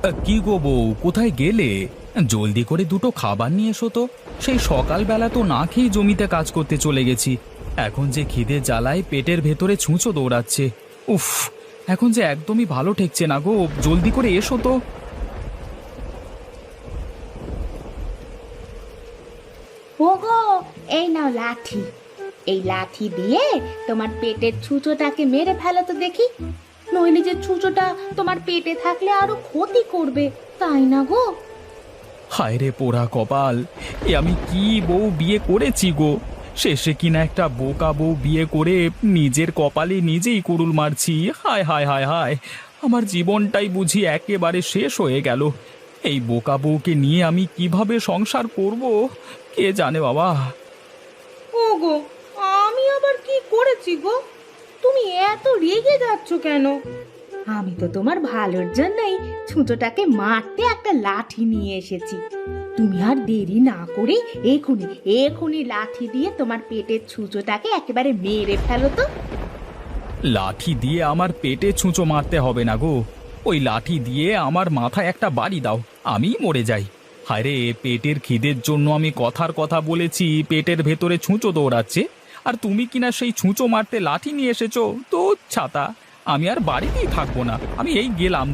কি গো বউ, কোথায় গেলে? জলদি করে দুটো খাবার নিয়ে এসো তো। সেই সকালবেলা তো না খেয়ে জমিতে কাজ করতে চলে গেছি। এখন যে খিদে জ্বালায় পেটের ভেতরে ছুঁচো দৌড়াচ্ছে। উফ, এখন যে একদমই ভালো ঠেকছে না গো, জলদি করে এসো তো। ওগো, এই নাও লাঠি। এই লাঠি দিয়ে তোমার পেটের ছুঁচোটাকে মেরে ফেলো তো দেখি। নইলে যে ছুঁচোটা তোমার পেটে থাকলে আরো ক্ষতি করবে, তাই না গো? হায় রে পোড়া কপাল, এ আমি কি বউ বিয়ে করেছি গো! শেষে কিনা একটা বোকা বউ বিয়ে করে নিজের কপালে নিজেই কুড়ুল মারছি। হায় হায় হায় হায়, আমার জীবনটাই বুঝি একেবারে শেষ হয়ে গেল। এই বোকা বউকে নিয়ে আমি কিভাবে সংসার করব, কে জানে বাবা। ওগো, আমি আবার কি করেছি গো? তুমি এত রেগে যাচ্ছ কেন? আমি তো তোমার ভালোর জন্যই ছুঁচোটাকে মারতে একটা লাঠি নিয়ে এসেছি। তুমি আর দেরি না করে এখুনি এখুনি লাঠি দিয়ে তোমার পেটের ছুঁচোটাকে একেবারে মেরে ফেলো তো। লাঠি দিয়ে আমার পেটে ছুঁচো মারতে হবে না গো। ওই লাঠি দিয়ে আমার মাথায় একটা বাড়ি দাও, আমি মরে যাই। হায় রে, পেটের খিদের জন্য আমি কথার কথা বলেছি, পেটের ভেতরে ছুঁচো দৌড়াচ্ছে, আর তুমি কিনা সেই ছুঁচো মারতে লাঠি নিয়ে এসেছো। তো ছাতা, আমি আর বাড়িতেই থাকবো না, আমি এই গেলাম।